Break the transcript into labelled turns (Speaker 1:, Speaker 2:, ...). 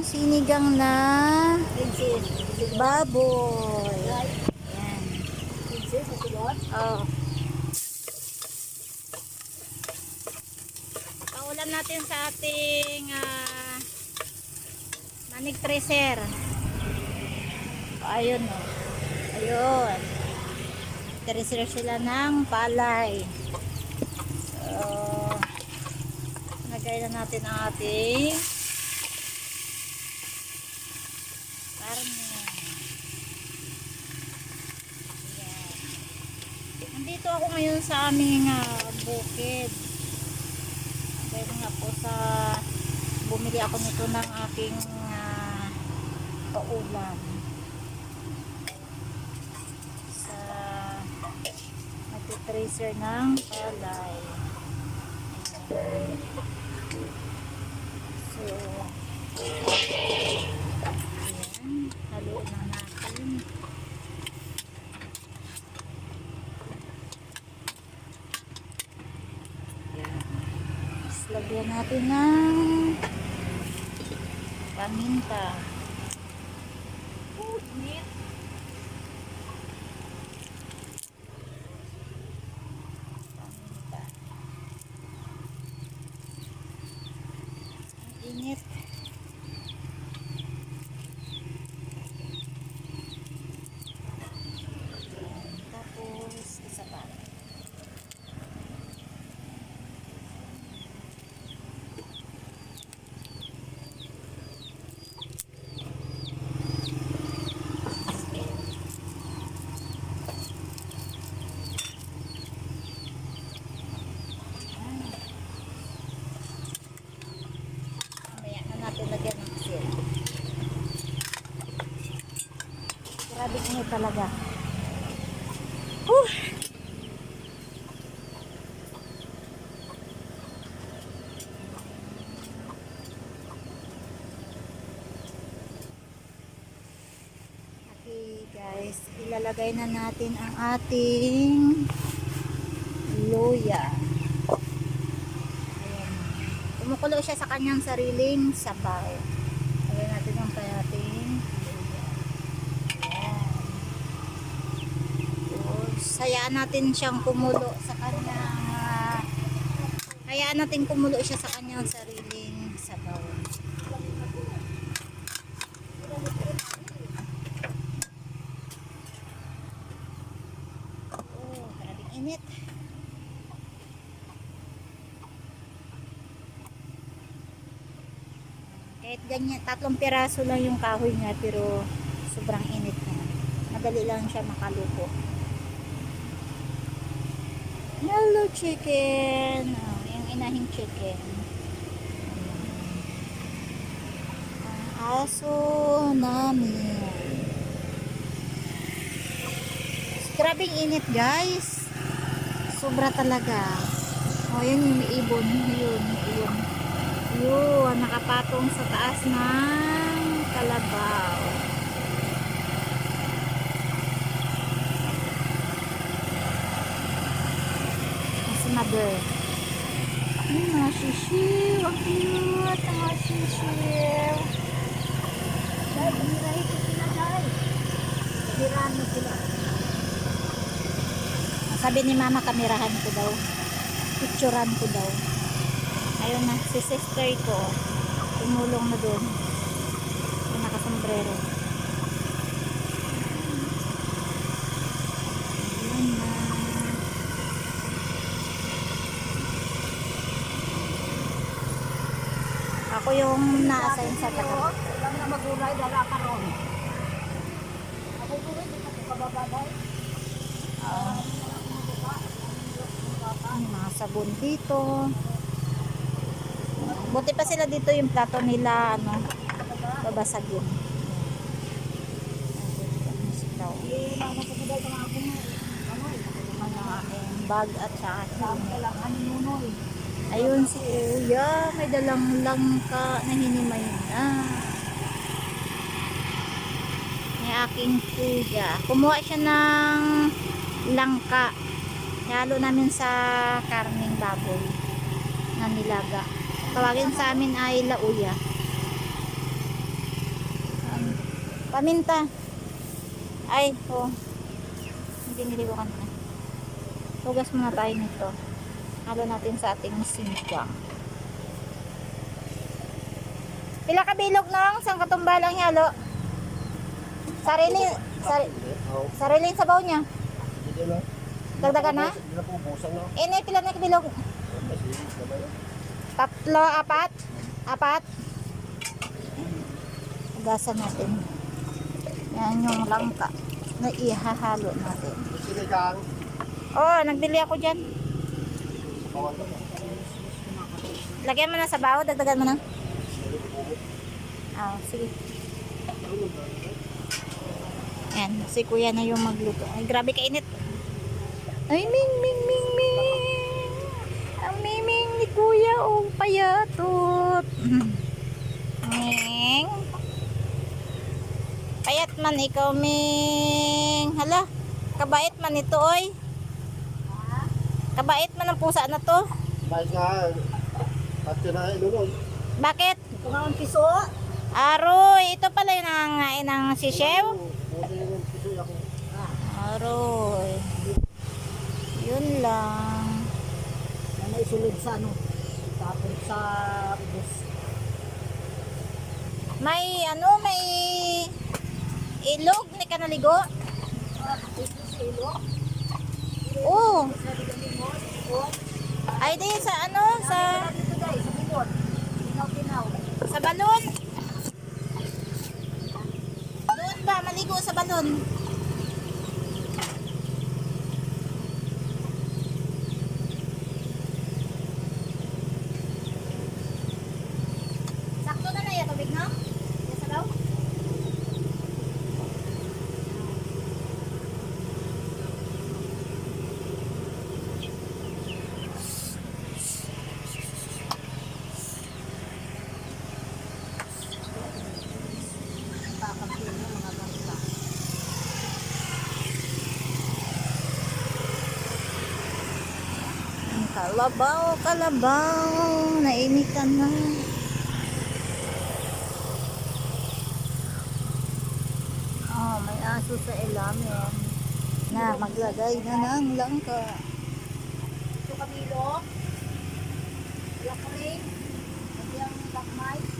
Speaker 1: Sinigang na baboy. Ayan. Oh. Paulam natin sa ating manig tracer. Ayun o. Ayun. Tracer sila ng palay. So, nagay na natin ang ating karne. Ayan. Nandito ako ngayon sa aming bukid. Dahil nga po sa bumili ako nito ng aking paulam sa nagtitracer ng palay. So ayan, haluin na natin. Tapos lagyan natin ng paminta. Init. Tapos isa pa. Natin lagyan ng asin. Grabe ko talaga. Okay guys, ilalagay na natin ang ating luya. Kumukulo siya sa kanyang sariling sabaw. Lagyan natin ang ating luya. Ayan. Tapos, hayaan natin siyang kumulo sa kanyang hayaan natin kumulo siya sa kanyang sariling sabaw. Oh, maraming init. Kahit ganyan, 3 piraso lang yung kahoy niya, pero sobrang init na. Madali lang siya makaluto. Hello chicken! Oh, yung inahing chicken. Ang aso namin. Grabing init guys. Sobra talaga. Oh, yun yung ibon. Yun. Yun, nakapatong sa taas ng kalabaw. Si mother. Mga sisiw. Ang cute. Mga sisiw. Dahil, pamirahin ko sila dahil. Pamirahan mo sila. Sabi ni mama, kamerahan ko daw. Picturean ko daw. Ayun na, si sister ko tumulong na doon yung nakasombrero. Ayun na. Ako yung na-assign sa taga.
Speaker 2: Alam na magulay, dala ka ron. Ako po rin, dito ko kababaday.
Speaker 1: Mga sabon dito. Buti pa sila dito yung plato nila, babasagin. Mga bag at saka ayun si kuya, may dalang langka na hinimay na. May aking kuya. Kumuha siya ng langka. Halo namin sa karning baboy na nilaga. Tawagin sa amin ay lauya. Paminta. Ay, oh. Binili ko kanina. Hugas muna tayo nito. Halo natin sa ating sinigang. Pila ka bilog nang sang katumbalang halo. Sariling sabaw niya. Dagdagan na? Ini pila na kabilog? 3, 4. 4. Hugasan natin. Yan yung langka na ihahalo natin. Oh, nagbili ako dyan. Lagyan mo na sa bawo, dagdagan mo na. Ah, sige. Yan, si kuya na yung magluto. Ay, grabe kainit. Ay, ming, ming, ming, ming. Ang miming ni kuya, oh, payatot. Ming. Payat man ikaw, ming. Hala, kabait man ito, oy. Kabait man ang pusa na to.
Speaker 3: Bakit nga, pati na ilunod.
Speaker 1: Bakit?
Speaker 2: Ito nga ang piso.
Speaker 1: Aroy, ito pala yung nangangain ng sisyew.
Speaker 3: Buti yung piso ako.
Speaker 1: Aroy. Yun lang.
Speaker 2: Yan ay sulod sa ano. Tapon sa bus.
Speaker 1: May may ilog ni kanaligo.
Speaker 2: Ito sa ilo.
Speaker 1: Oo.
Speaker 2: Sa ligamimos.
Speaker 1: Ay di sa sa
Speaker 2: Dito guys, sa bibot. Tinaw-tinaw.
Speaker 1: sa balon. Doon ba maligo sa balon? Sakto na yung tubig, no? Yes, hello?
Speaker 2: Kakapin ng mga bangka.
Speaker 1: Kalabaw, kalabaw. Nainitan na. Oh, may aso sa ilalim. Na, maglagay na ng langka.
Speaker 2: Ito kabilo. Black ring. Ito yung black mice.